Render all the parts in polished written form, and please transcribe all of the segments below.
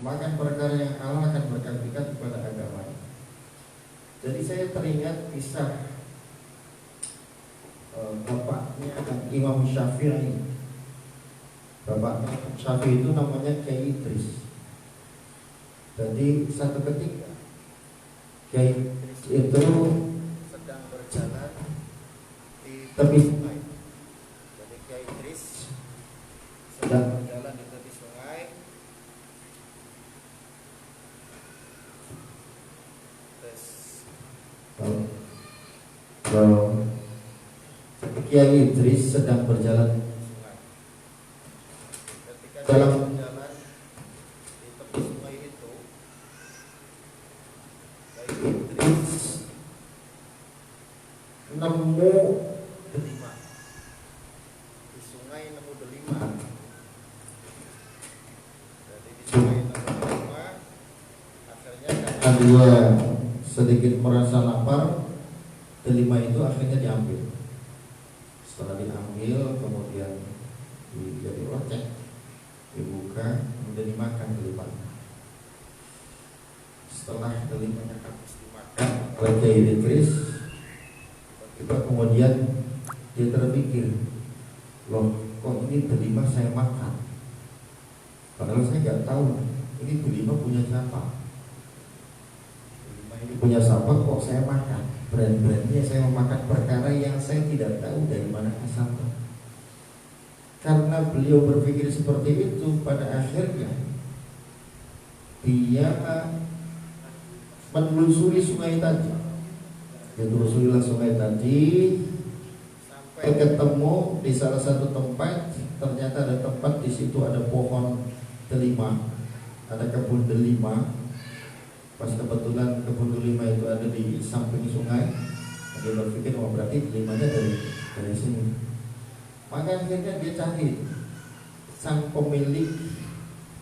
memakan perkara yang halal akan berkaitan kepada agama. Jadi saya teringat kisah bapaknya Imam Syafi'i. Bapaknya Syafi'i itu namanya Kiai Idris. Jadi satu ketika Kiai Idris itu sedang berjalan di tepi sungai. Jadi Kiai Idris sedang berjalan di tepi sungai. Kiai Idris sedang berjalan di sungai. Ketika dalam berjalan di tepi sungai itu, Kiai Idris nemu delima. Di sungai nemu delima. Jadi di sungai nemu delima, akhirnya karena dia sedikit merasa lapar, delima itu akhirnya diambil. Setelah diambil, kemudian jadi ocek, dibuka, kemudian dimakan delimanya. Setelah delimanya habis dimakan oleh Kiai Idris, tiba kemudian dia terpikir, loh kok ini delima saya makan? Padahal saya nggak tahu ini delima punya siapa. Delima ini punya siapa kok saya makan? Berani-beraninya saya memakan perkara yang saya tidak tahu dari mana asalnya. Karena beliau berpikir seperti itu, pada akhirnya dia menelusuri sungai tadi. Dia telusurilah sungai tadi sampai ketemu di salah satu tempat. Ternyata ada tempat di situ ada pohon delima, ada kebun delima. Pas kebetulan kebun delima itu ada di samping sungai, dia berpikir, oh berarti delimanya dari sini. Maka akhirnya dia cari sang pemilik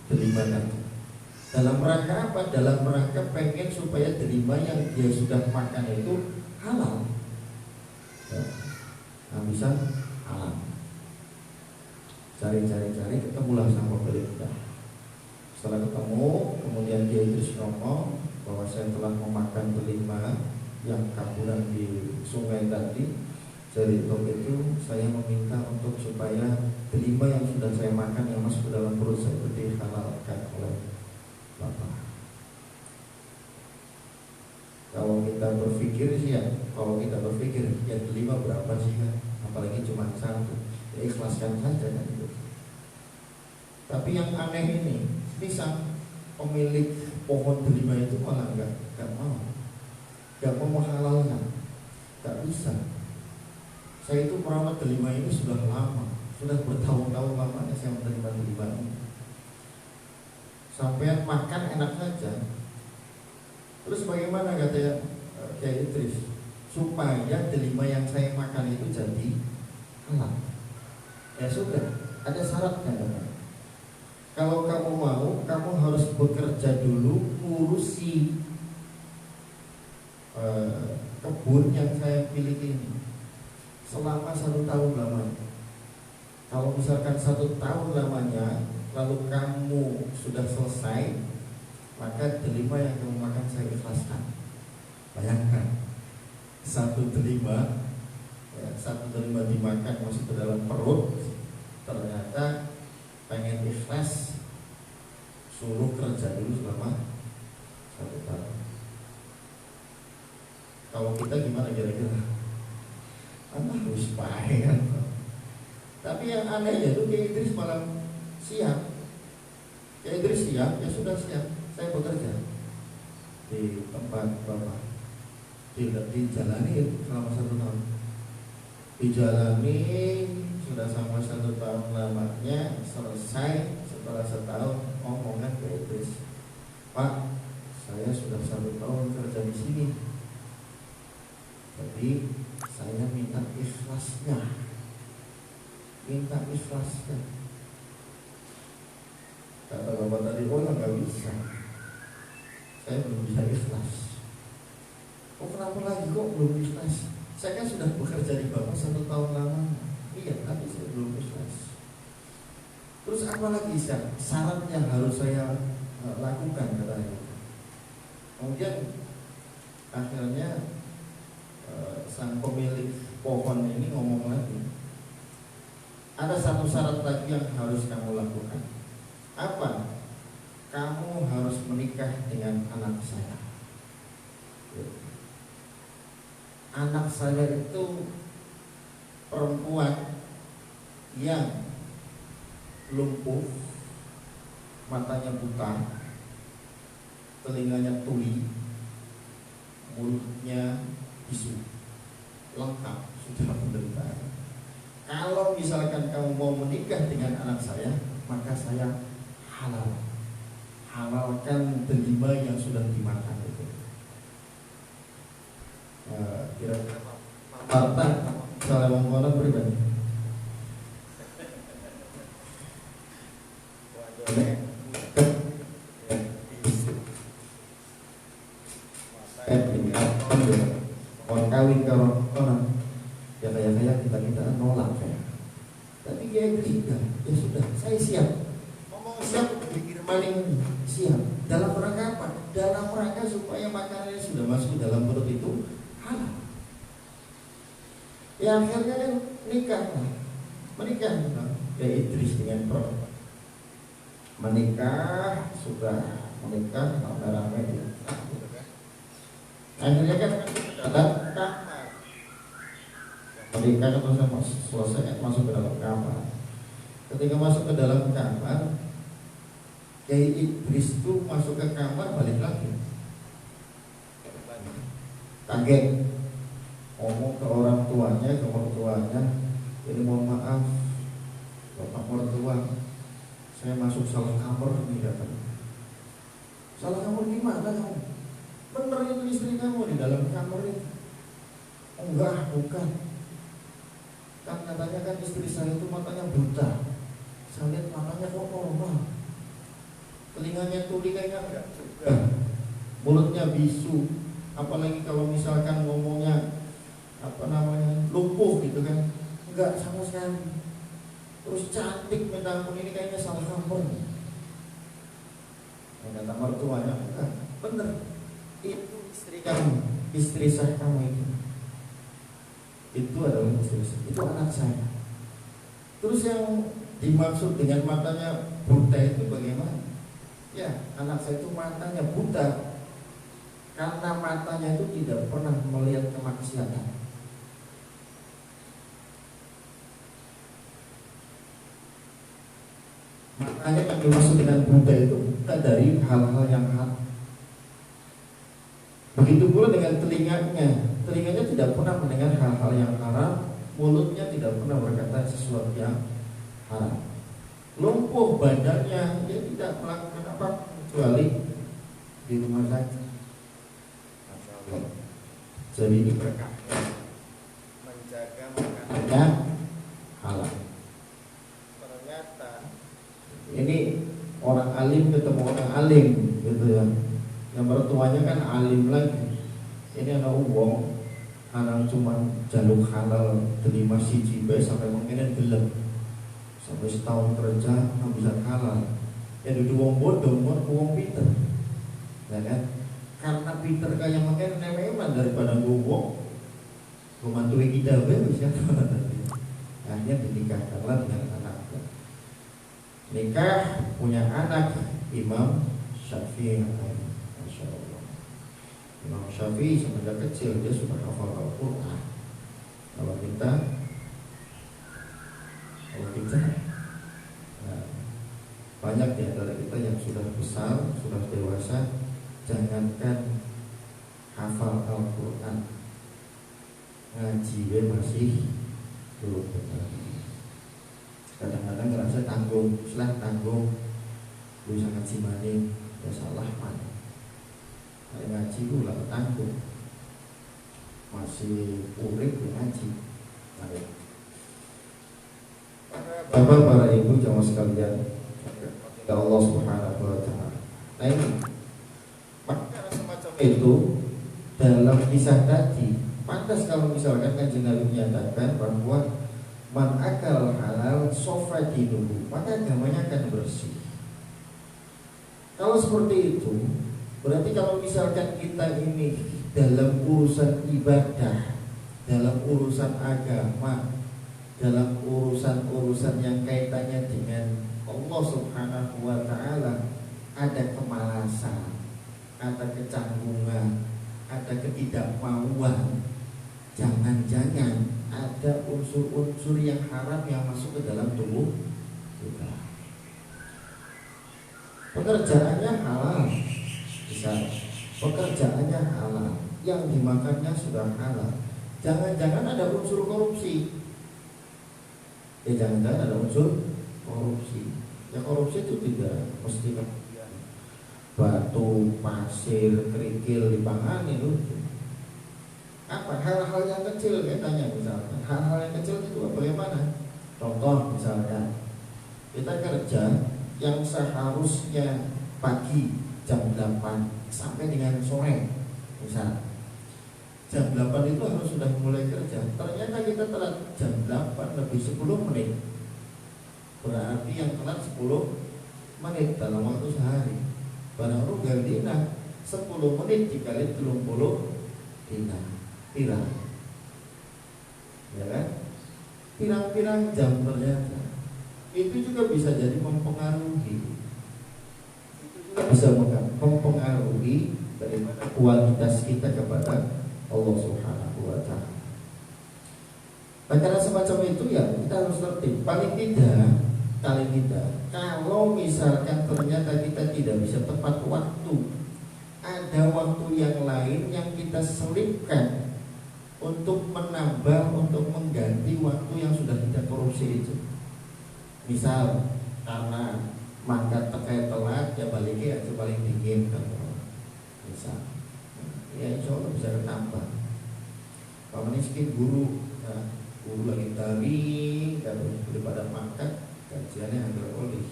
delima tadi. Dalam rangka apa? Dalam rangka pengen supaya delima yang dia sudah makan itu halal. Nah, bisa halal. Cari, ketemulah sang pemiliknya. Setelah ketemu, kemudian dia Idris ngomong bahwa saya telah memakan delima yang kaburan di sungai tadi. Jadi untuk itu saya meminta untuk supaya delima yang sudah saya makan yang masuk ke dalam perut saya itu dihalalkan oleh Bapak. Kalau kita berpikir sih ya, delima berapa sih kan? Apalagi cuma satu, ya ikhlaskan saja kan itu. Tapi yang aneh ini sang pemilik pohon delima itu malah nggak mau menghalalkan, nggak bisa. Saya itu merawat delima ini sudah lama, sudah bertahun-tahun lamanya saya menerima delima ini. Sampai makan enak saja. Terus bagaimana kata Kiai Idris supaya delima yang saya makan itu jadi halal? Ya sudah, ada syaratnya kan? Kalau kamu mau, kamu harus bekerja dulu ngurusi kebun yang saya miliki ini selama 1 tahun lamanya. Kalau misalkan 1 tahun lamanya, lalu kamu sudah selesai, maka delima yang kamu makan saya ikhlaskan. Bayangkan, satu delima dimakan masuk ke dalam perut, ternyata pengen ikhlas, suruh kerja dulu selama 1 tahun. Kalau kita gimana kira-kira? Anak harus payah. Tapi yang anehnya itu Kiai Idris malah siap. Kiai Idris siap, ya sudah siap. Saya bekerja di tempat Bapak. Dijalani selama 1 tahun. Dijalani sudah sama 1 tahun lamanya, selesai. Setelah 1 tahun omongan ke Idris, Pak, saya sudah 1 tahun kerja di sini, jadi saya minta ikhlasnya. Kata Bapak tadi, oh ya nggak bisa, saya belum bisa ikhlas. Oh kenapa lagi kok belum ikhlas? Saya kan sudah bekerja di Bapak 1 tahun lamanya. Iya, tapi saya belum ikhlas. Terus apa lagi syaratnya harus saya lakukan katanya. Kemudian akhirnya sang pemilik pohon ini ngomong lagi, ada satu syarat lagi yang harus kamu lakukan. Apa? Kamu harus menikah dengan anak saya. Anak saya itu perempuan yang lumpuh, matanya buta, telinganya tuli, mulutnya bisu, lengkap sudah menderita. Kalau misalkan kamu mau menikah dengan anak saya, maka saya halalkan delima yang sudah dimakan itu. Kira-kira harta salah mengkonon pribadi. Orang kawin kalau orang ya kayak kita nolak ya. Tapi dia tidak, ya sudah, saya siap. Ngomong siap, pikir maling siap. Dalam rangka apa? Dalam rangka supaya makanannya sudah masuk dalam perut itu halal. Ya akhirnya kan menikah ya Idris dengan perempuan. Menikah, rame-rame ya. Akhirnya kan dalam kamar. Menikah kan selesai kan masuk ke dalam kamar. Ketika masuk ke dalam kamar, Kiai Idris itu masuk ke kamar balik lagi. Kaget, ngomong ke orang tuanya, ini mohon maaf, bapak mertua, saya masuk salah kamar nih katanya. Salah kamar gimana kamu? Bener itu istri kamu di dalam kamar itu. Enggak, bukan. Kan katanya kan istri saya itu matanya buta. Saya lihat matanya kok normal. Telinganya tuli kayaknya enggak juga. Mulutnya bisu. Apalagi kalau misalkan ngomongnya lumpuh gitu kan. Enggak sama sekali. Terus cantik minta ampun, ini kayaknya salah kamar. Kata mertuanya, enggak, bener. Itu istri kamu, istri sah kamu itu adalah istri sah, itu anak saya. Terus yang dimaksud dengan matanya buta itu bagaimana? Ya, anak saya itu matanya buta karena matanya itu tidak pernah melihat kemaksiatan. Matanya yang dimaksud dengan buta itu buta dari hal-hal yang haram. Begitu pula dengan telinganya tidak pernah mendengar hal-hal yang haram, mulutnya tidak pernah berkata sesuatu yang haram. Lumpuh badannya, dia tidak melakukan apa kecuali di rumah saja. Jadi ini berkahnya menjaga makanannya halal. Ternyata ini orang alim ketemu orang alim gitu ya. Yang mertuanya kan alim lagi. Ini anak uang, anak cuma jaluk halal delima siji bae sampai mungkin gelem. Sampai setahun kerja bisa halal. Ya dudu wong bodoh, wong pinter. Ya kan? Karena pinter kayak makin nememan daripada wong. Pembantu kita bisa. Akhirnya dinikahkanlah dengan anaknya. Nikah punya anak Imam Syafi'i. Imam Syafi'i semenjak kecil dia sudah hafal Al-Quran. Kalau kita banyak di antara kita yang sudah besar, sudah dewasa, jangankan hafal Al-Quran, ngaji masih belum benar. Kadang-kadang ngerasa tanggung, bisa ngaji maning, ya salah mana. Ngaji itu lah tanggung, masih urip ngaji. Bapak, para ibu, jamaah sekalian, ya Allah Subhanahu wa Ta'ala. Nah ini, maka semacam itu dalam kisah tadi, pantas kalau misalkan Kanjeng Nabi menyatakan bahwa man akal halal sofa dinuhu, maka agamanya akan bersih. Kalau seperti itu, berarti kalau misalkan kita ini dalam urusan ibadah, dalam urusan agama, dalam urusan-urusan yang kaitannya dengan Allah Subhanahu wa Ta'ala, ada kemalasan, ada kecanggungan, ada ketidakmauan, jangan-jangan ada unsur-unsur yang haram yang masuk ke dalam tubuh kita. Pekerjaannya halal, bisa. Pekerjaannya halal, yang dimakannya sudah halal. Jangan-jangan ada unsur korupsi. Ya jangan-jangan ada unsur korupsi. Ya korupsi itu tidak mesti batu, pasir, kerikil dipangan itu. Apa hal-hal yang kecil katanya misalkan. Hal-hal yang kecil itu bagaimana? Contoh misalnya kita kerja yang seharusnya pagi jam 8 sampai dengan sore misal. Jam 8 itu harus sudah mulai kerja. Ternyata kita telat jam 8 lebih 10 menit. Berarti yang telat 10 menit dalam waktu sehari. Barang rugal dina 10 menit dikali 30 dina pirang. Ya kan? Pirang-pirang jam ternyata. Itu juga bisa jadi mempengaruhi. Itu juga bisa mempengaruhi bagaimana kualitas kita kepada Allah Subhanahu wa Ta'ala. Nah, karena semacam itu ya kita harus tertib. Paling tidak kalau misalkan ternyata kita tidak bisa tepat waktu, ada waktu yang lain yang kita selipkan untuk menambah, untuk mengganti waktu yang sudah kita korupsi itu. Misal karena makan terkait telat, ya baliknya aja paling dingin kan. Misal ya insya Allah bisa ditambah. Kalau miskin guru, nah, guru lagi tari, daripada makan kajiannya hampir oleh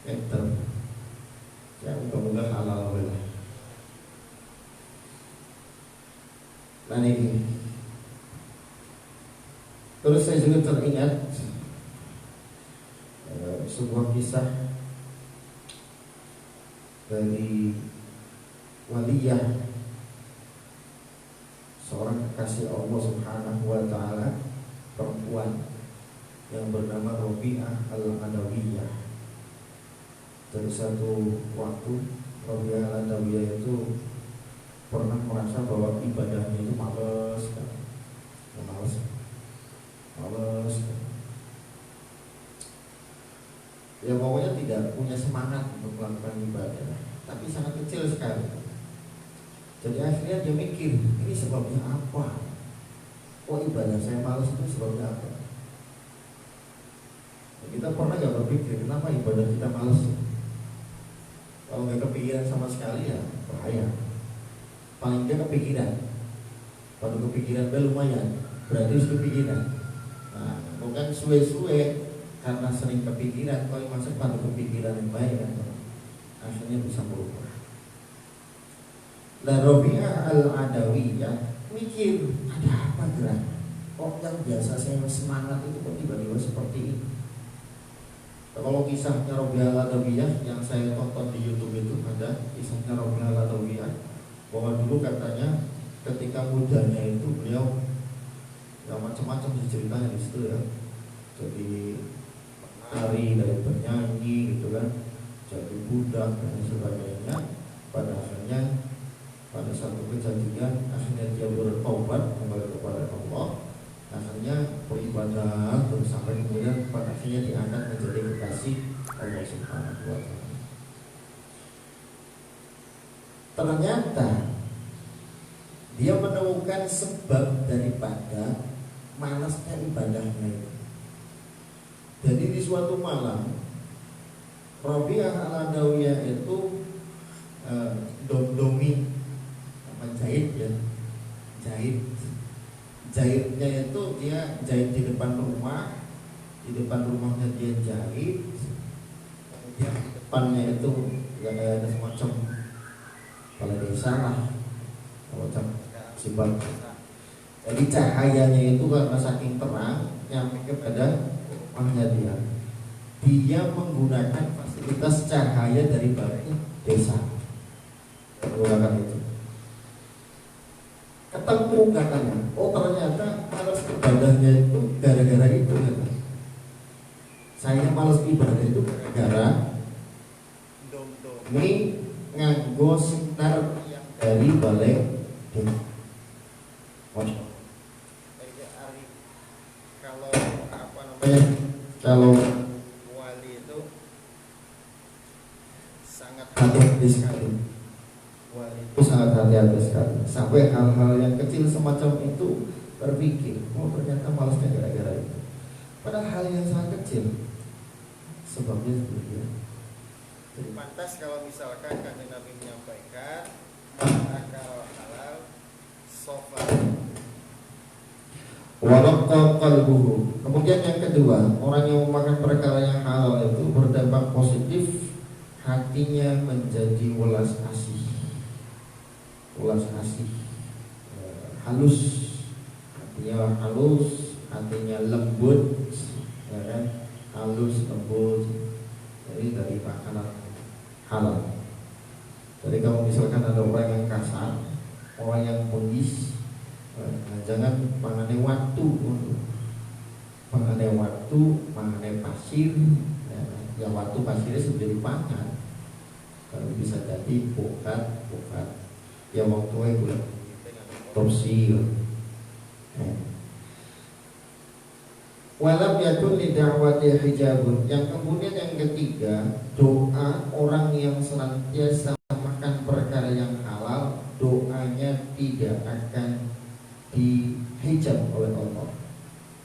enter. Ya mudah-mudahan halal lah. Nah ini terus saya juga teringat sebuah kisah dari waliyah, seorang kekasih Allah Subhanahu wa Ta'ala, perempuan yang bernama Robi'ah Al-Adawiyah. Dari satu waktu Robi'ah Al-Adawiyah itu pernah merasa bahwa ibadahnya itu males kan? Males. Ya pokoknya tidak punya semangat untuk melakukan ibadah, tapi sangat kecil sekali. Jadi akhirnya dia mikir, ini sebabnya apa? Oh ibadah saya males itu sebabnya apa? Kita pernah gak berpikir kenapa ibadah kita males? Kalau gak kepikiran sama sekali ya bahaya. Paling dia kepikiran. Kalau kepikiran lumayan, berarti harus kepikiran. Nah, bukan suwe-suwe karena sering kepikiran. Kalau masuk pada kepikiran yang baik kan, akhirnya bisa berubah. Nah, Robi'ah Al-Adawiyah mikir, ada apa gerak? Kok yang biasa saya semangat itu kok tiba-tiba seperti ini? Kalau kisahnya Robi'ah Al-Adawiyah yang saya tonton di YouTube itu ada kisahnya Robi'ah Al-Adawiyah, bahwa dulu katanya ketika mudanya itu beliau ya macam-macam ceritanya di situ ya. Jadi penari dari penyanyi gitu kan, jadi budak dan sebagainya. Pada akhirnya pada satu kejadian akhirnya dia bertobat kembali kepada Allah. Akhirnya beribadah terus sampai kemudian pada akhirnya diangkat menjadi kekasih Allah Subhanahu wa Ta'ala. Ternyata dia menemukan sebab daripada malasnya ibadahnya itu. Jadi di suatu malam Robi'ah Al-Adawiyah itu domdomi menjahit ya, jahitnya itu dia jahit di depan rumah, di depan rumahnya dia jahit, kemudian di depannya itu ya ada semacam kepala desa lah, semacam simbol. Jadi cahayanya itu karena saking terang nyampe kepada rumahnya dia menggunakan fasilitas aktivitas cahaya dari balai desa. Menggunakan itu. Ketemu katanya, oh ternyata malas ibadahnya itu gara-gara itu katanya. Saya malas ibadah itu gara-gara ini nganggo sinar yang dari balai desa. Kalau apa namanya, kalau wali itu sangat hati-hati sekali. Wali itu sangat hati-hati sekali. Sampai hal-hal yang kecil semacam itu berpikir, oh ternyata malasnya gara-gara itu. Padahal hal yang sangat kecil. Sebabnya seperti itu. Jadi pantas kalau misalkan Kanjeng Nabi menyampaikan akal halal sofa walaqa qalbuhu. Kemudian yang kedua, orang yang memakan perkara yang halal itu berdampak positif, hatinya menjadi welas asih. Welas asih, halus, hatinya halus, hatinya lembut, ya kan? Halus, lembut. Jadi dari makanan halal. Jadi kalau misalkan ada orang yang kasar, orang yang pengis, jangan mangane waktu, mangane pasir, ya waktu pasirnya sudah dipangan. Kalau bisa jadi pokat, ya waktu itu topsil. Walam yakun lida'wati hijabun. Yang kemudian yang ketiga, doa orang yang senantiasa makan perkara yang halal, doanya tidak akan dihijab oleh Allah.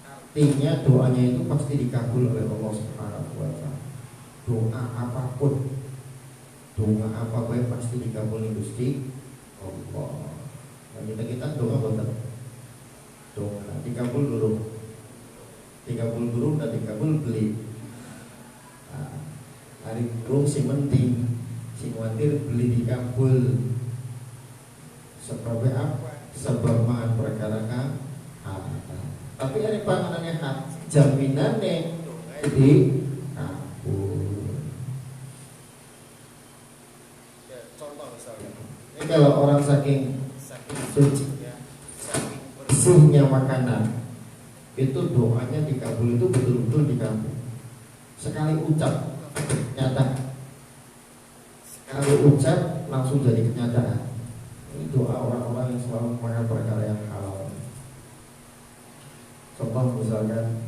Artinya doanya itu pasti dikabul oleh Allah Subhanahu wa taala. Doa apapun pasti dikabul Gusti Allah. Nah, kita doa betul. Doa dikabul dulu. Dikabul guru dan dikabul beli. Hari guru si penting, si khawatir beli dikabul. Sebabnya apa? Sebab mangan perkara kan. Tapi hari panganannya hak, jaminannya di kabul. Ya, contoh misalnya. Ini kalau orang saking suci, saking bersihnya makanan, itu doanya dikabul, itu betul-betul dikabul. Sekali ucap nyata, sekali ucap langsung jadi kenyataan. Ini doa orang-orang yang selalu memakan perkara yang halal. Contoh misalkan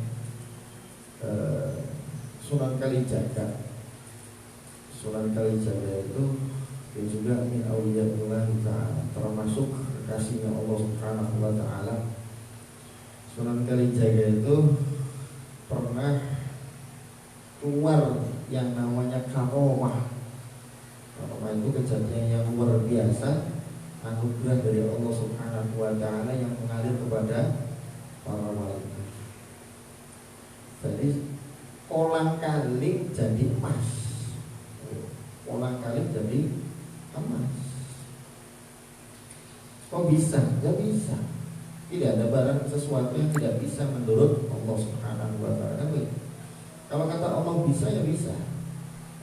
Sunan Kalijaga. Sunan Kalijaga itu dia juga min awliyaullah ta'ala, termasuk kekasihnya Allah Subhanahu wa ta'ala. Sunan Kalijaga itu pernah keluar yang namanya karomah. Karomah itu kejadian yang luar biasa, anugerah dari Allah Subhanahu wa ta'ala yang mengalir kepada para malaikat. Jadi kolang-kaling jadi emas, kolang-kaling jadi emas. Kok bisa? Gak bisa. Tidak ada barang sesuatu yang tidak bisa menurut Allah Subhanahu wa ta'ala. Kalau kata Allah bisa, ya bisa.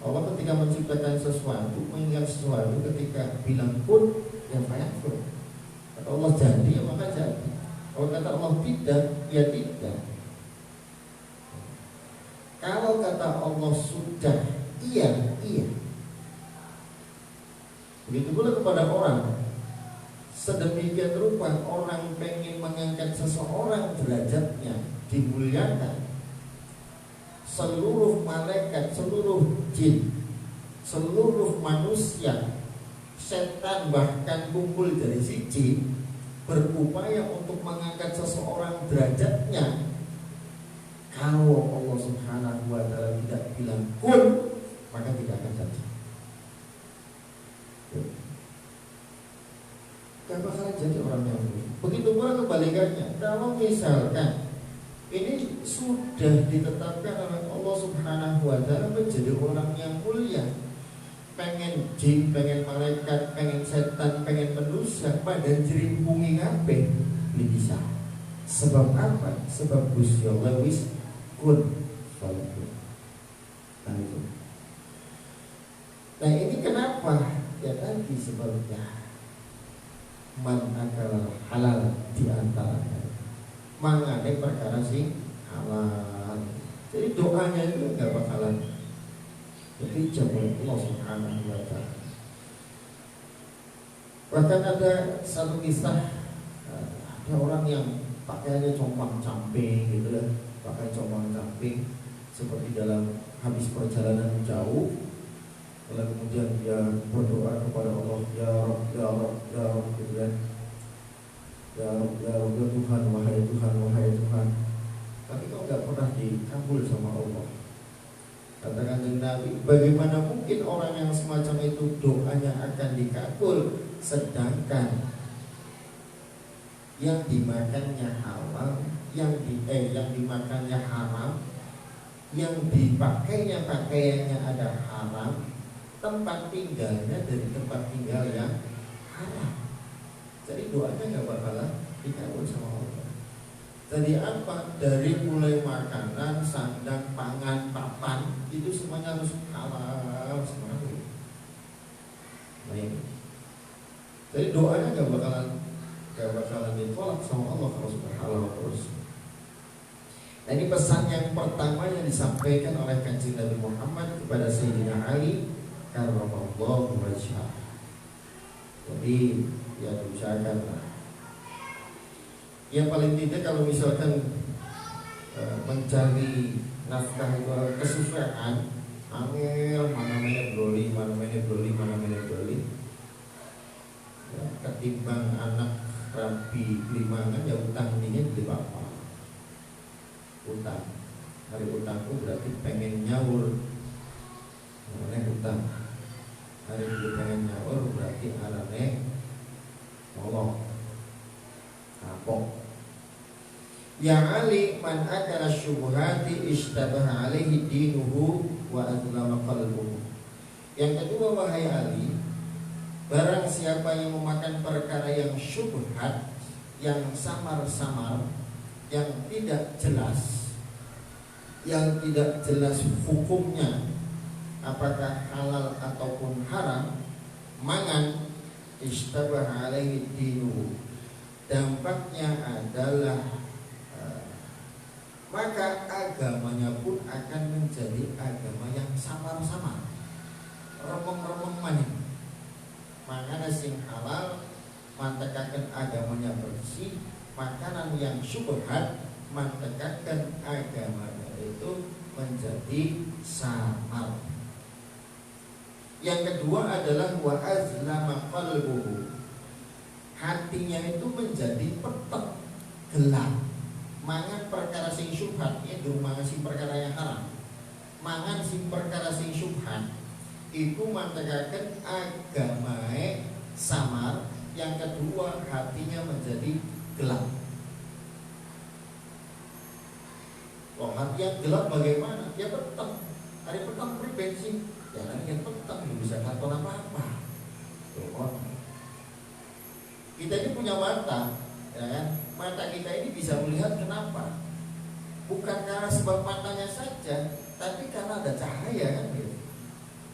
Allah ketika menciptakan sesuatu, mengingat sesuatu, ketika bilang pun, ya fayakun. Kata Allah jadi, ya maka jadi. Kalau kata Allah tidak, ya tidak. Kalau kata Allah sudah, iya, iya. Begitu pula kepada orang. Sedemikian rupa orang pengen mengangkat seseorang derajatnya, dimuliakan. Seluruh malaikat, seluruh jin, seluruh manusia, setan bahkan kumpul dari siji berupaya untuk mengangkat seseorang derajatnya. Kalau Allah Subhanahu wa ta'ala tidak bilang kun, maka tidak akan jadi. Gak bakalan jadi orang yang mulia. Begitu pula kebalikannya. Kalau misalkan ini sudah ditetapkan oleh Allah Subhanahu wa ta'ala menjadi orang yang mulia, pengen jin, pengen malaikat, pengen setan, pengen manusia, pada jerimpungi kabeh bisa. Sebab apa? Sebab Gusti Allah wis kun. Nah itu. Nah ini kenapa? Ya tadi sebabnya man akal halal di antaranya mangane perkara sing halal. Jadi doanya itu nggak bakalan dijawab oleh Allah Subhanahu wa Ta'ala. Bahkan ada satu kisah, ada orang yang pakaiannya compang camping gitu lah, pakai compang camping seperti dalam habis perjalanan jauh, lalu kemudian dia berdoa kepada Allah, ya Rabb, ya Rabb, ya Rabb, gitu kan, ya Rabb, ya Rabb, ya Tuhan, wahai Tuhan, wahai Tuhan. Tapi kok nggak pernah dikabul sama Allah. Kata Kanjeng Nabi, bagaimana mungkin orang yang semacam itu doanya akan dikabul, sedangkan yang dimakannya halal, yang dimakannya haram, yang dipakainya pakaiannya ada haram, tempat tinggalnya dari tempat tinggal yang haram. Jadi doanya nggak bakalan dikabul sama Allah. Jadi apa? Dari mulai makanan, sandang, pangan, papan, itu semuanya harus halal semuanya. Baik. Jadi doanya nggak bakalan ditolak sama Allah kalau sudah halal terus. Nah ini pesan yang pertama yang disampaikan oleh Kanjeng Nabi Muhammad kepada Sayyidina Ali karramallahu wajhah. Jadi ya diusahakanlah. Yang paling tidak kalau misalkan mencari nafkah itu kesusahan, angel mana broli, ya, ketimbang anak rapi limangan ya utang dingin di bapak. Utang, hari utangku berarti pengen nyaur, namanya utang. Hari itu pengen nyaur berarti anaknya molong. Kapok. Ya Ali, man akala syubhati ishtabaha alaihi dinuhu wa adlama qalbuhu. Yang kedua, wahai Ali, barang siapa yang memakan perkara yang syubhat, yang samar-samar, yang tidak jelas, hukumnya apakah halal ataupun haram, mangan ishtabaha alaihi dinuhu, dampaknya adalah maka agamanya pun akan menjadi agama yang samar-samar, remeng-remeng maning. Makanan sing halal mantekaken agamanya bersih, makanan yang syubhat mantekaken agamanya itu menjadi samar. Yang kedua adalah wa azlama qalbuhu, hatinya itu menjadi peteng, gelap. Mangan perkara sing syubhat, ya durung mangan sing perkara yang haram. Mangan sing perkara sing syubhat iku mantekaken agamae samar. Yang kedua, hatinya menjadi gelap. Wah, hati yang gelap bagaimana? Ya peteng. Hari peteng beri bensin. Jangan yang peteng bisa kantor apa-apa. Kita ini punya mata, ya kan? Mata kita ini bisa melihat kenapa? Bukan karena sebab matanya saja, tapi karena ada cahaya kan gitu.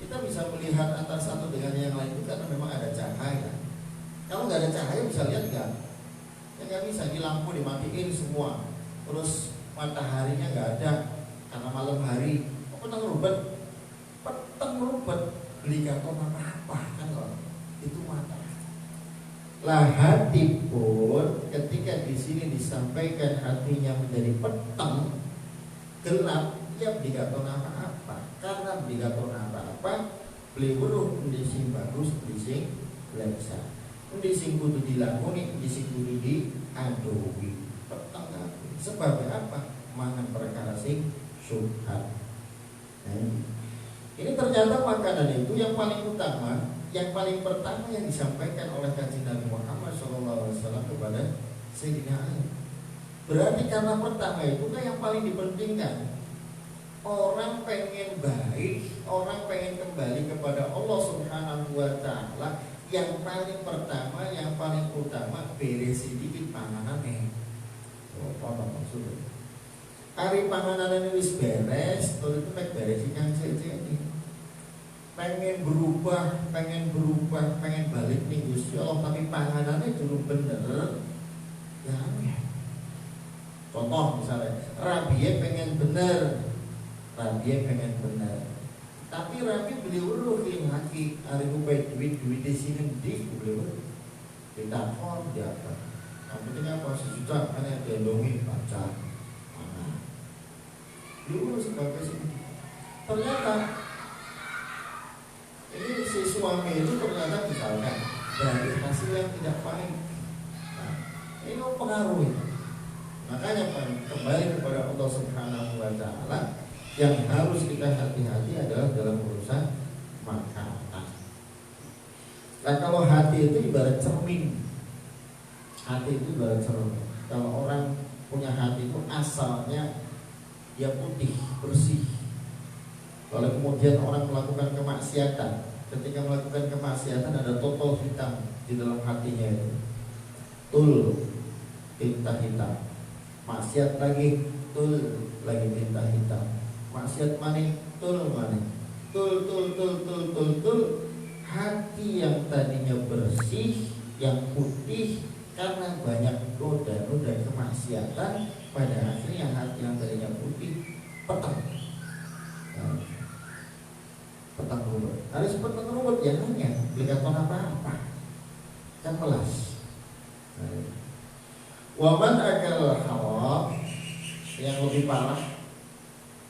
Kita bisa melihat antara satu dengan yang lain itu karena memang ada cahaya. Kalau nggak ada cahaya bisa lihat nggak? Ya nggak bisa. Di lampu dimatiin semua, terus mataharinya nggak ada karena malam hari. Peteng rubet, beli karton apa kan loh? Itu mata. Lah hati pun ketika di sini disampaikan hatinya menjadi peteng, gelap, ya digaton apa-apa. Karena digaton apa-apa, beli weruh endi sing bagus, endi sing lesa. Endi sing kudu dilakoni, endi sing kudu diadohi. Peteng hati. Sebabnya apa? Mangan perkara sing syubhat. Ini ternyata makanan itu yang paling utama, yang paling pertama yang disampaikan oleh Kanjeng Nabi Muhammad SAW kepada Sayyidina Ali. Berarti karena pertama itu kan yang paling dipentingkan. Orang pengen baik, orang pengen kembali kepada Allah Subhanahu wa Ta'ala, yang paling pertama, yang paling utama beresi dikit panganane. Apa maksudnya? Hari panganan wis beres, terus itu mek beresi kang cecek. pengen berubah, pengen balik nih Gusti Allah, tapi panganannya dulu bener, ya angel. Contoh misalnya, Rabi'ah pengen bener, tapi Rabi beli uruh yang haki, hari upaya duit di sini di beli ditakon di apa? Yang penting apa? Sejuta kan yang diendongi baca, mana? Dulu sebagai sini, ternyata ini si suami itu ternyata misalkan dari hasil yang tidak baik. Nah, ini mempengaruhi. Makanya kembali kepada Allah Subhanahu wa Ta'ala, yang harus kita hati-hati adalah dalam urusan makanan. Nah, kalau hati itu ibarat cermin. Kalau orang punya hati itu asalnya dia putih, bersih. Kalau kemudian orang melakukan kemaksiatan, ketika melakukan kemaksiatan ada total hitam di dalam hatinya itu, tinta hitam. Maksiat lagi, lagi tinta hitam. Maksiat maning, maning. Hati yang tadinya bersih, yang putih, karena banyak noda kemaksiatan, pada akhirnya hati yang tadinya putih petang. Petang ruwet. Harus petang ruwet ya hanya belikan apa-apa. Kan melas. Waman akal haram, yang lebih parah,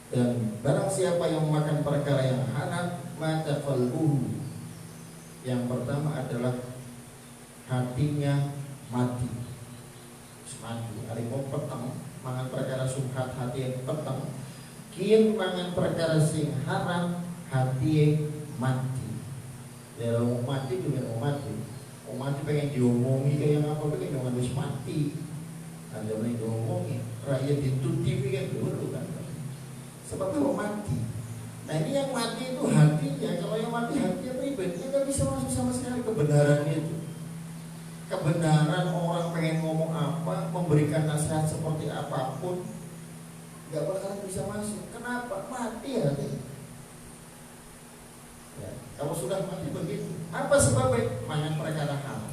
dan barang siapa yang memakan perkara yang haram, mata qalbuhu. Yang pertama adalah hatinya mati. Hari mau petang mangan perkara subhat, hati yang petang. Kian mangan perkara sing haram, hati mati. Ya mau mati juga mau mati. Mau mati pengen diomongi kayak apa, pengen jangan harus mati. Ada yang diomongi, rakyat ditutup kan dulu kan. Sebab mau mati. Nah ini yang mati itu hatinya. Kalau yang mati hatinya pribadi, nggak bisa masuk sama sekali kebenaran itu. Kebenaran orang pengen ngomong apa, memberikan nasihat seperti apapun, nggak bakalan bisa masuk. Kenapa? Mati hati. Ya, kalau sudah mati begitu. Apa sebabnya? Mangan perkara haram.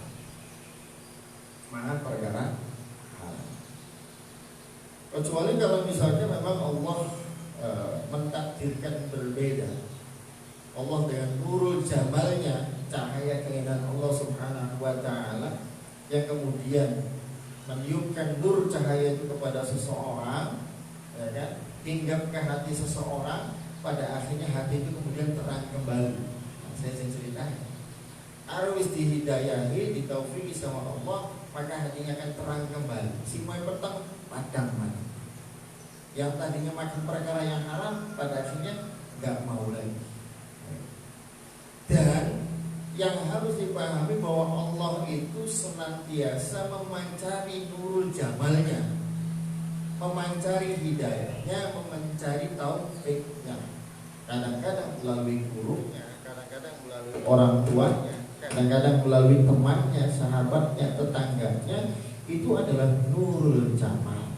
Kecuali kalau misalnya memang Allah mentakdirkan berbeda. Allah dengan nurul jamalnya, cahaya keindahan Allah Subhanahu wa Ta'ala, yang kemudian meniupkan nur cahaya itu kepada seseorang, ya kan? Hinggap ke hati seseorang, pada akhirnya hati itu kemudian terang kembali. Nah, saya ceritakan, arwis dihidayahi, ditaufiki sama Allah, maka hatinya akan terang kembali. Si mulai petang padang mati. Yang tadinya makan perkara yang haram, pada akhirnya nggak mau lagi. Dan yang harus dipahami bahwa Allah itu senantiasa memancari nurul jamalnya, memancari hidayahnya, memancari taufiknya. Kadang-kadang melalui gurunya, kadang-kadang melalui orang tuanya, kadang-kadang melalui temannya, sahabatnya, tetangganya. Itu adalah nurul jamal.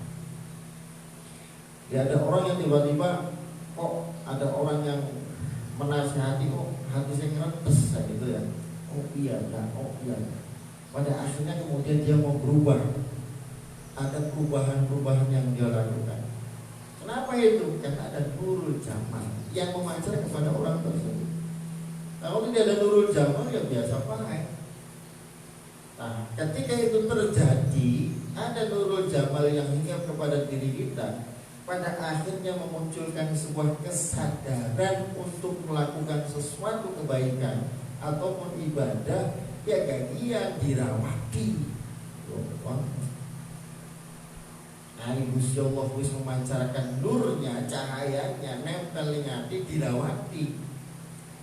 Ya, ada orang yang tiba-tiba kok ada orang yang menasihati, oh hati saya ngeretes gitu ya. Oh iya. Pada akhirnya kemudian dia mau berubah. Ada perubahan-perubahan yang dia lakukan. Kenapa itu? Karena ada nurul jamal yang memancar kepada orang tersebut. Kalau tidak ada nurul jamal ya biasa pakai. Nah, ketika itu terjadi, ada nurul jamal yang hinggap kepada diri kita, pada akhirnya memunculkan sebuah kesadaran untuk melakukan sesuatu kebaikan ataupun ibadah, ya gagian dirawati. Nah, Gusti Allah wis memancarkan nurnya, cahayanya, nempel hati, dirawati.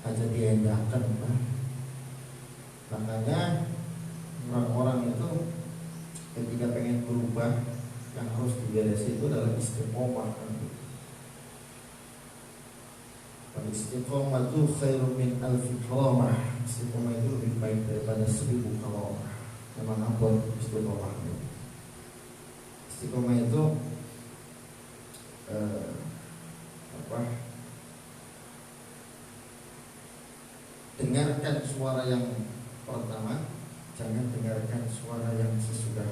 Aja diendahkan, nah. Makanya orang-orang itu ketika pengen berubah, yang harus diberesin itu adalah istiqomah. Istiqomah itu khairun min alfi qamah. Istiqomah itu lebih baik daripada 1000 qamah. Memang apa istiqomah? Istiqomah itu dengarkan suara yang pertama, jangan dengarkan suara yang sesudah.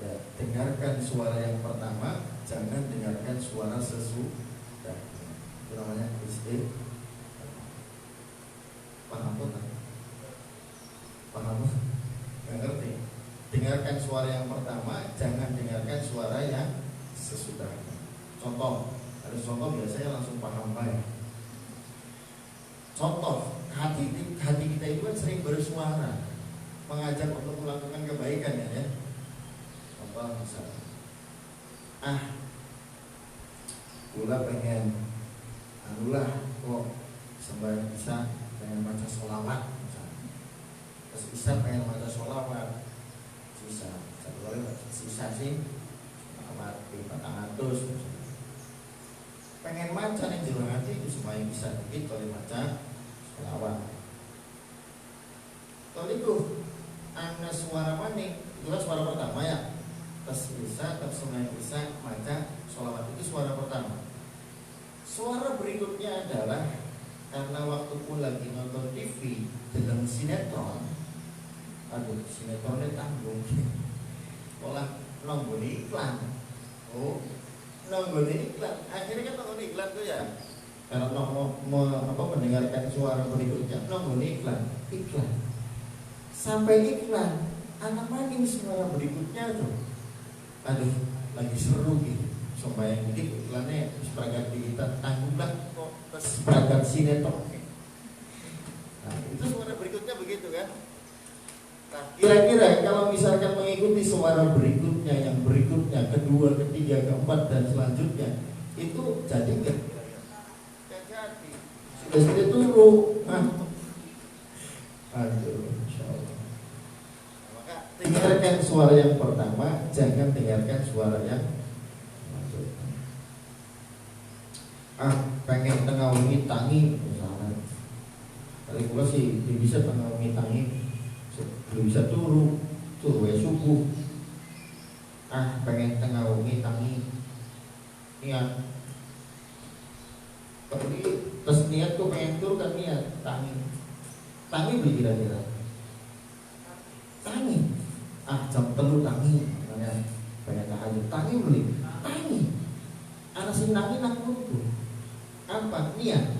Ya, dengarkan suara yang pertama, jangan dengarkan suara sesudah. Itu namanya istilah. Paham tak? Paham? Nggak ngerti. Dengarkan suara yang pertama, jangan dengarkan suara yang sesudah. Contoh, ada contoh biasanya langsung paham baik. Contoh, hati kita itu kan sering bersuara, mengajak untuk melakukan kebaikan ya. Contoh misalnya, gula pengen, anulah kok sembahyang bisa pengen baca sholawat misalnya. Terus bisa pengen baca sholawat, sisa sih mati 400. Pengen maca nih jero hati itu supaya bisa dikit oleh maca sholawat. Kalau itu ana suara maning, itu kan suara pertama ya. Terus semuanya bisa maca sholawat, itu suara pertama. Suara berikutnya adalah karena waktuku lagi nonton TV dalam sinetron. Aduh, sinetronnya tanggung. Olah nonggoni iklan. Nonggoni iklan. Akhirnya kan nonggoni iklan tuh ya. Karena mendengarkan suara berikutnya nonggoni iklan. Sampai iklan, anak maning suara berikutnya tuh. Aduh, lagi seru gitu. Supaya dikit iklannya seperangkat kita tanggunglah kok seperangkat sinetron. Nah, itu suara berikutnya begitu kan. Nah, kira-kira kalau misalkan mengikuti suara berikutnya, yang berikutnya, kedua, ketiga, keempat dan selanjutnya, itu jadi nggak? Nggak jadi. Sudah turu. Aduh, insyaallah. Maka dengarkan suara yang pertama, jangan dengarkan suara yang selanjutnya. Pengen tengah wengi tangi misalnya. Kali kula sih bisa tengah wengi tangi. Belum bisa turu ya subuh. Pengen tengah wengi tangi. Niat. Tapi terus niat tuh pengen turu kan niat tangi. Tangi beli kira-kira. Tangi. Jam 3 tangi. Makanya pengen tahajud. Tangi beli. Tangi. Anak sing tangi nak nutu. Apa? Niat.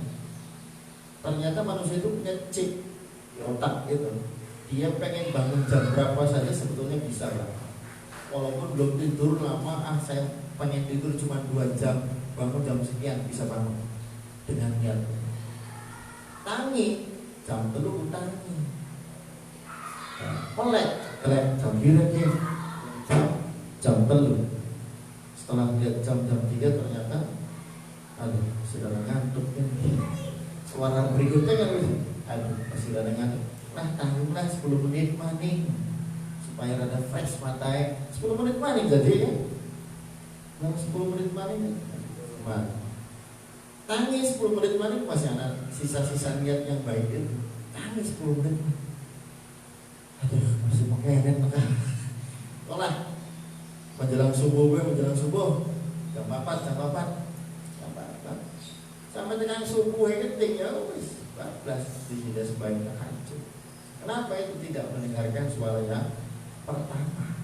Ternyata manusia itu punya chip di otak gitu. Dia pengen bangun jam berapa saja sebetulnya bisa lah. Walaupun belum tidur lama, saya pengen tidur cuma 2 jam, bangun jam sekian bisa bangun dengan niat. Tangi jam 3 tangi. Melek jam 3 jam 3. Setelah lihat jam 3 ternyata sudah ngantuk kan. Suara berikutnya kan masih ada ngantuk. Tanggunglah 10 menit maning supaya rada fresh matai. 10 menit maning jadi ya. 10 menit maning. Tangi 10 menit maning masih ada sisa-sisa niat yang baik itu. Tangi 10 menit. Masih pakai maka. Olah. Menjelang subuh jam 4. Sampai dengan subuh keting ya wis 14 tidak sebaiknya hancur. Kenapa itu tidak mendengarkan suara yang pertama?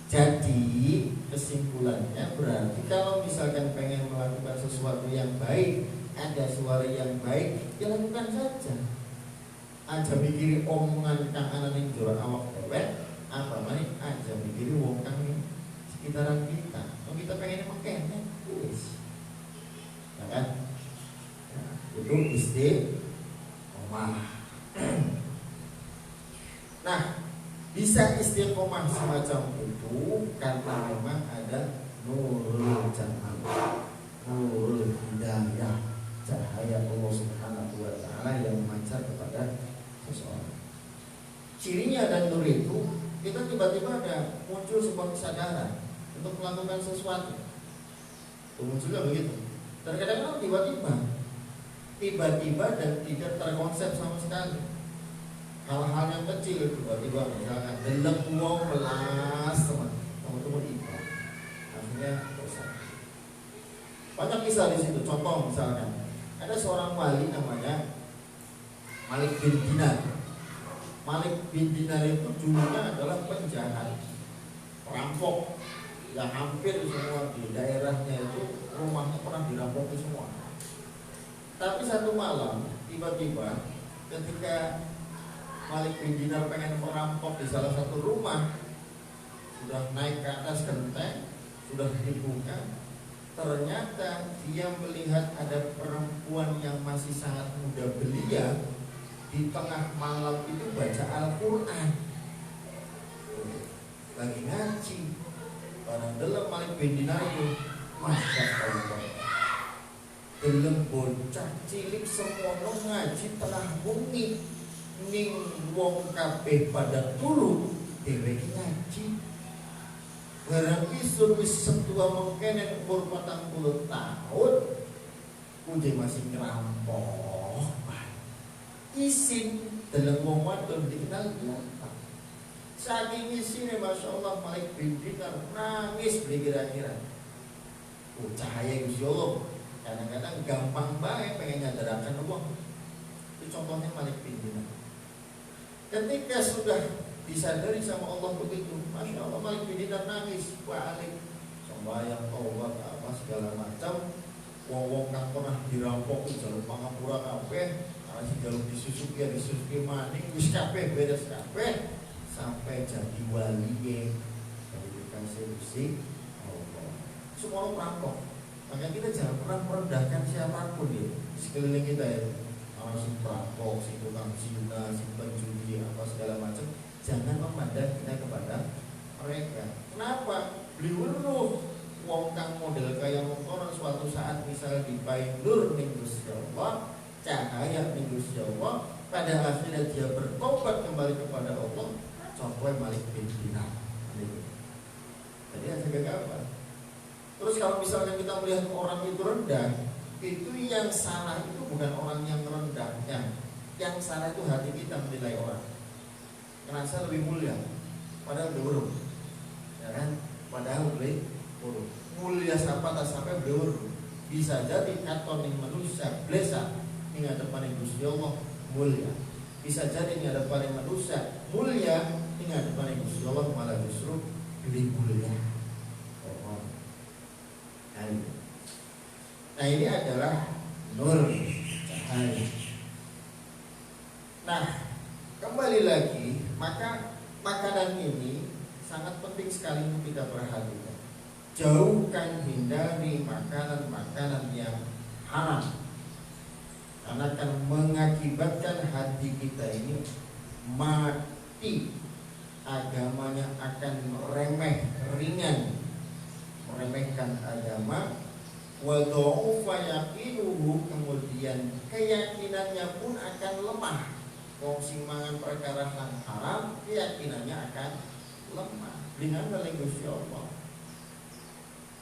Jadi kesimpulannya berarti kalau misalkan pengen melakukan sesuatu yang baik, ada suara yang baik, ya lakukan saja. Aja mikiri omongan kang ana ning jero awak dhewe, apa maneh aja mikiri wong kang sekitaran kita. Kalau kita pengen makene wis. Ya kan? Itu istiqomah. Nah, bisa istiqomah semacam itu karena memang ada nurul jannah, nurul hidayah, cahaya Allah Subhanahu wa taala yang memancar kepada seseorang. Cirinya dan nur itu, kita tiba-tiba ada muncul sebuah kesadaran untuk melakukan sesuatu. Munculnya begitu. Dan kadang-kadang tiba-tiba dan tidak terkonsep sama sekali. Hal-hal yang kecil tiba-tiba misalkan deleng wong melas teman-teman iba. Akhirnya dosa. Banyak kisah di situ. Contoh misalkan ada seorang wali namanya Malik bin Dinar. Malik bin Dinar itu dulunya adalah penjahat, perampok, yang hampir semua di daerahnya itu rumahnya pernah dirampoki semua. Tapi satu malam tiba-tiba ketika Malik bin Dinar pengen merampok di salah satu rumah, sudah naik ke atas genteng, sudah dibuka, ternyata dia melihat ada perempuan yang masih sangat muda belia di tengah malam itu baca Al-Quran, lagi ngaji. Barang dalam Malik bin Dinar itu, Masya Allah, dalam bocah cilik semono ngaji tengah bumi, ning wong kabeh pada turu dhewe ngaji. Barang isun wis setua mengkene umur 40 tahun, kudu masih ngerampok. Isin dalam wong wadon dikenal gelap. Saking isine Masya Allah Malik bin Dinar nangis kira-kira. Cahaya Gusti Allah kadang-kadang gampang banget pengen nyadarakan uang. Itu contohnya Malik bin Dinar. Ketika sudah disadari sama Allah begitu, Masya Allah Malik bin Dinar nangis, balik sembahyang taubat apa segala macam. Wong-wong kang pernah dirampok jalur pangapura kabeh, si jalur disusuki maning wis kabeh beres kabeh sampai jadi wali dari dikasih Gusti Allah. Semua perampok. Makanya kita jangan pernah merendahkan siapapun ya di sekeliling kita ya. Orang si perampok, si tukang zina, si penjudi apa segala macam, jangan memandang kita kepada mereka. Kenapa? Beliau wong kang model kaya orang suatu saat misalnya dipain nur ning Gusti Allah, cahaya ning Gusti Allah, pada akhirnya dia bertobat kembali kepada Allah. Contohnya Malik bin Dinar. Jadi hasilnya apa? Terus kalau misalnya kita melihat orang itu rendah, itu yang salah itu bukan orang yang rendahnya, yang salah itu hati kita menilai orang. Ngerasa lebih mulia, padahal belum, ya kan? Padahal belum. Mulia siapa tak sampai belum. Bisa jadi katon yang manusia blesa ning depan Gusti Allah mulia. Bisa jadi ning depan manusia mulia ning depan Gusti Allah malah justru lebih mulia. Nah ini adalah nur cahaya. Nah kembali lagi, maka makanan ini sangat penting sekali untuk kita perhatikan. Jauhkan, hindari makanan-makanan yang haram, karena akan mengakibatkan hati kita ini mati, agamanya akan remeh, ringan, meremehkan agama. Wa dha'ufa yaqinuhu, kemudian keyakinannya pun akan lemah. Wong sing mangan perkara yang haram, keyakinannya akan lemah. Dengan dalil Gusti Allah.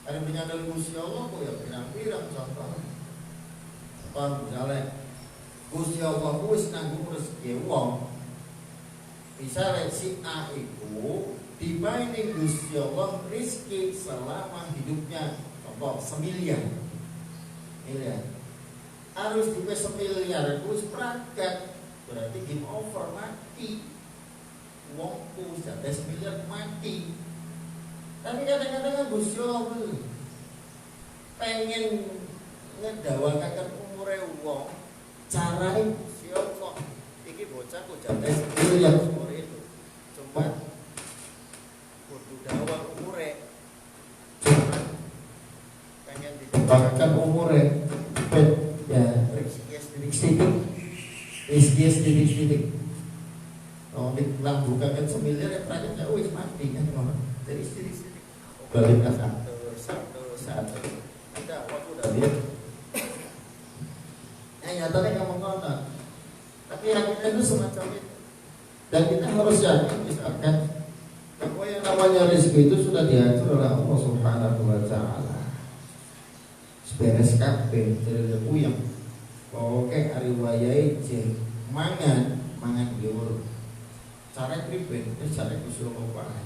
Ada dengan dalil Gusti Allah kok ya pirang-pirang contohnya. Contoh misalnya Gusti Allah wis nanggung rezeki wong. Misalnya si A itu dimainin Gusti Allah rezeki selama hidupnya contoh 1 miliar. Harus dipe 1 miliar terus pragat, berarti game over, mati. Wongku jatah 1 miliar mati. Tapi kadang-kadang Gusti Allah pengen ngedawakan umure wong, carane Gusti Allah iki bocah kok jatah 1 miliar umur itu. Cuma kudu dawa umure. Pengen didawakkan umure. Ya, sedikit. Oh, dilambukakan 1 miliar ya prakteknya wis mati kan. Jadi sedikit. Balik satu. Tidak, waktu udah lihat. Nyatanya kamu nonton. Tapi yang itu semacam itu. Dan kita harus yakin misalkan bahwa yang namanya rezeki itu sudah diatur oleh Allah Subhanahu wa Ta'ala. Beres kabeh dari puyeng. Oke, ari wayahe mangan diur. Cara priben, cara disuruh wae.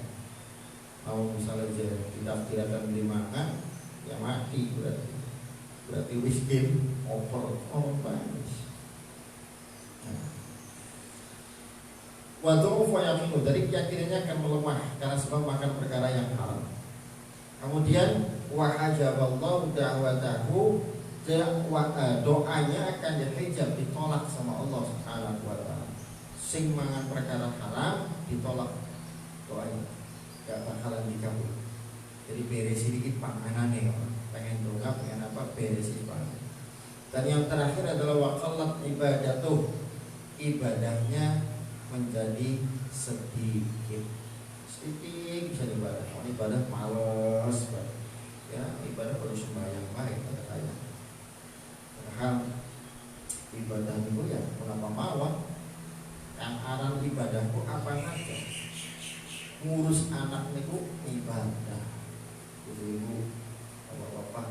Kalau misalnya dia ditafsirkan beli makan, ya mati berarti. berarti wis game over banget. Waduh fayaminu, dari keyakinannya akan melemah karena sebab makan perkara yang haram. Kemudian wahajaballahu da'watahu, doanya akan dihijab, ditolak sama Allah Subhanahu wa taala. Sing mangan perkara haram ditolak doanya, gak bakalan dikabul. Jadi beres sedikit panganane, pengen doa, pengen apa, beres pangan. Dan yang terakhir adalah waqallat ibadatuh, ibadahnya menjadi sedikit bisa ibadah. Ibadah males banget. Ya, ibadah baru sembahyang baik katanya. Padahal ibadah itu ya kenapa mawon? Yang aran ibadahku apa aja? Ngurus anak niku ibadah. Ibu-ibu, bapak-bapak,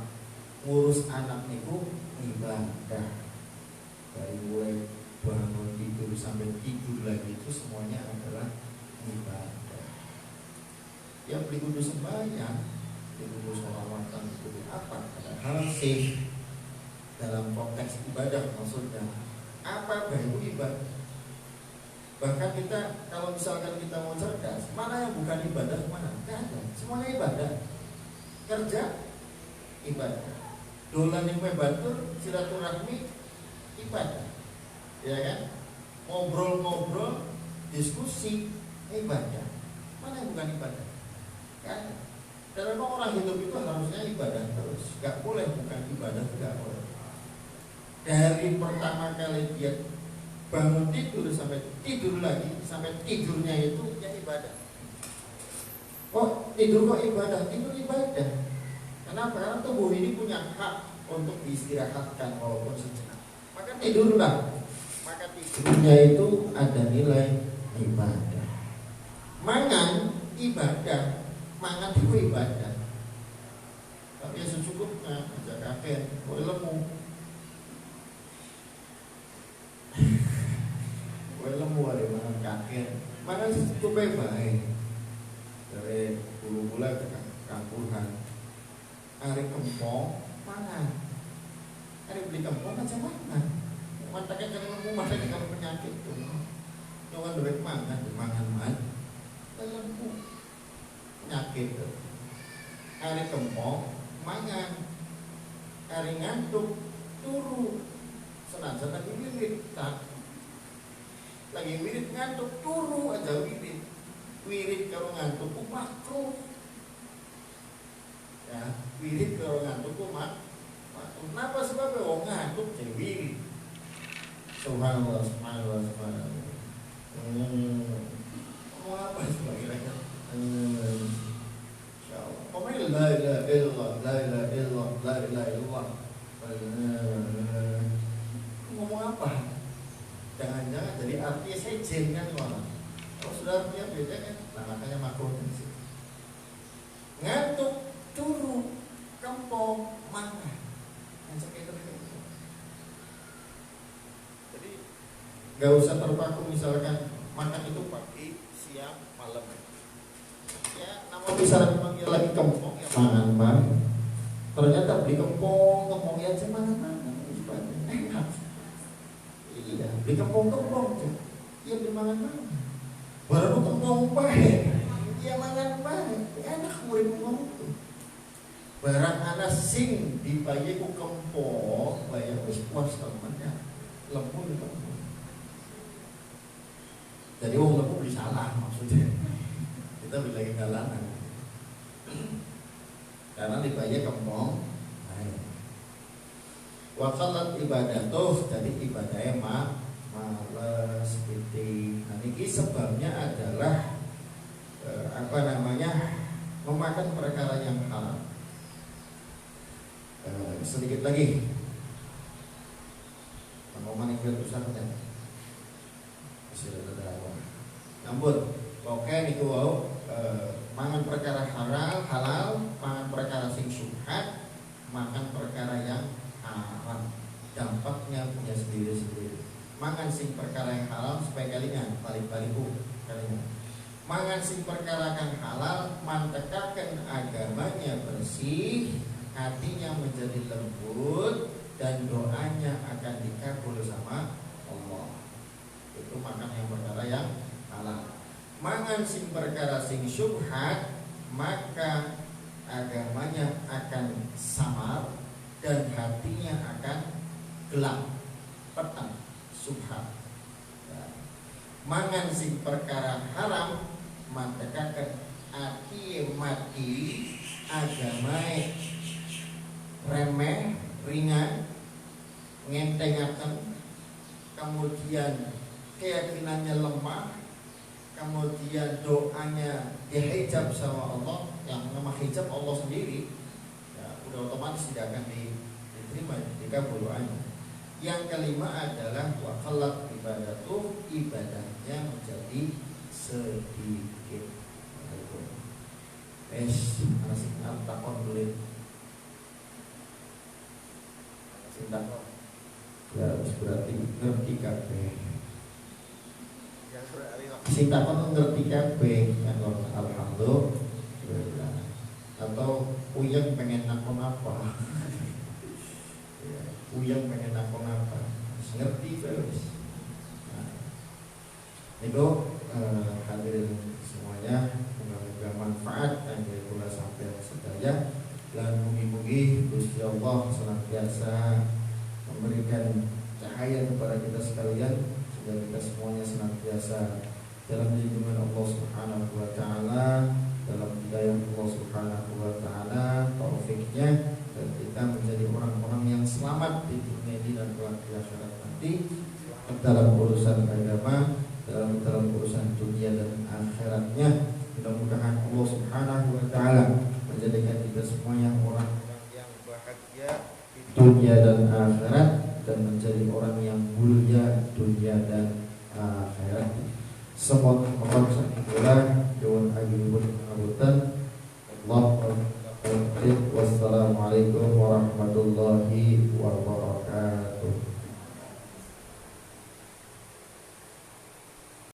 ngurus anak niku ibadah. Dari mulai bangun tidur sampai tidur lagi itu semuanya adalah ibadah. Ya beli kudu sembahyang, beli kudu sholawatan, kudu apa? Padahal sih dalam konteks ibadah maksudnya apa baru ibadah. Bahkan kita kalau misalkan kita mau cerdas, mana yang bukan ibadah, mana? Tidak ada, semuanya ibadah. Kerja ibadah, dolan yang batur, silaturahmi ibadah, ya kan? Ngobrol-ngobrol, diskusi ibadah. Mana yang bukan ibadah? Kan? Dan memang orang hidup itu harusnya ibadah terus, gak boleh bukan ibadah, gak boleh. Dari pertama kali dia bangun tidur sampai tidur lagi, sampai tidurnya itu ya ibadah. Oh tidur kok ibadah? Tidur ibadah. Kenapa? Karena tubuh ini punya hak untuk diistirahatkan walaupun sejenak. Maka tidurlah. Maka tidurnya itu ada nilai ibadah. Mangan ibadah. Mangan itu ibadah. Tapi ya secukupnya, aja kakek, boleh lemu. Boleh lemu ada mangan kakek. Mangan secukupnya baik. Dari bulu-bulu ke kampuran. Hari kempong, mangan. Hari beli kempong aja mangan. Mantaknya kalau lemu, mantaknya kalau penyakit tuh. Jangan duit mangan, mangan. Lemu. Penyakit tuh. Hari kempong mangan, hari ngantuk turu, senajan lagi wirid tak, lagi wirid ngantuk turu aja wirid kalau ngantuk ku makruh, ya wirid kalau ngantuk ku makruh. Kenapa sebabnya wong ngantuk jadi wirid? Subhanallah, subhanallah, subhanallah. Mau apa sebagainya? Pokoknya la ilaha illallah, la ilaha illallah, la ilaha illallah. Ngomong apa? Jangan-jangan jadi artinya sejen kan orang. Kalau sudah artinya beda kan, nah makanya makruh di situ. Ngantuk, turu, kempong, mangan. Yang sekitar itu. Jadi nggak usah terpaku misalkan makan itu pagi, siang, malam. Ya, namun misalnya memanggil lagi kempong ya mangan bareng. Ternyata beli kempong ya aja mangan enak. Iya, beli kempong ya beli mangan. Baru kempong baik, ya mangan baik, enak murid ngomong tuh. Barang anak sing dipaye ku kempong, bayar wis puas temennya, lembu di kempong. Jadi wong lembu beli salah maksudnya. Kita beli lagi galangan karena dibayar kempong. Waqallat ibadatuh, jadi ibadahnya males gitu. Nah ini sebabnya adalah memakan perkara yang haram. Sedikit lagi pengumuman yang usahanya masih ada apa? Namun oke niku wau mangan perkara halal, mangan perkara sing syubhat, makan perkara yang haram. Dampaknya punya sendiri-sendiri. Mangan sing perkara yang halal supaya kalian balik-baliku kalian. Mangan sing perkara kang halal mantekaken agamanya bersih, hatinya menjadi lembut, dan doanya akan dikabul sama Allah. Itu makan yang perkara yang halal. Mangan sing perkara sing syubhat, maka agamanya akan samar dan hatinya akan gelap, petang, subhat. Mangan sing perkara haram, maka ati mati agamae remeh, ringan, ngentengaken, kemudian keyakinannya lemah, kemudian doanya dihijab sama Allah. Yang nama hijab Allah sendiri, ya, udah otomatis tidak akan diterima dikabul doanya. Yang kelima adalah waqallat ibadatu, ibadahnya menjadi sedikit. Masih takon belit. Takon. Ya berarti ngerti kabeh. Sing takon ngerti kabeh, alhamdulillah. Atau uyang pengen nakon apa? Ya, uyang pengen nakon apa? Ngerti terus. Nah, itu hadirin semuanya, semoga manfaat dan kula sampai sedaya, dan mugi-mugi Gusti Allah senantiasa memberikan cahaya kepada kita sekalian, sehingga kita semuanya senantiasa dalam lindungan Allah Subhanahu wa taala, dalam hidayah Allah Subhanahu wa taala, taufiknya, dan kita menjadi orang-orang yang selamat di dunia ini dan kelak di akhirat nanti, dalam urusan agama, dalam urusan dunia dan akhiratnya. Mudah-mudahan Allah Subhanahu wa taala menjadikan kita semuanya orang-orang yang bahagia di dunia dan akhirat, dan menjadi orang yang mulia dunia dan akhirat. Semoga mohon sakit dewan agibun abutan Allah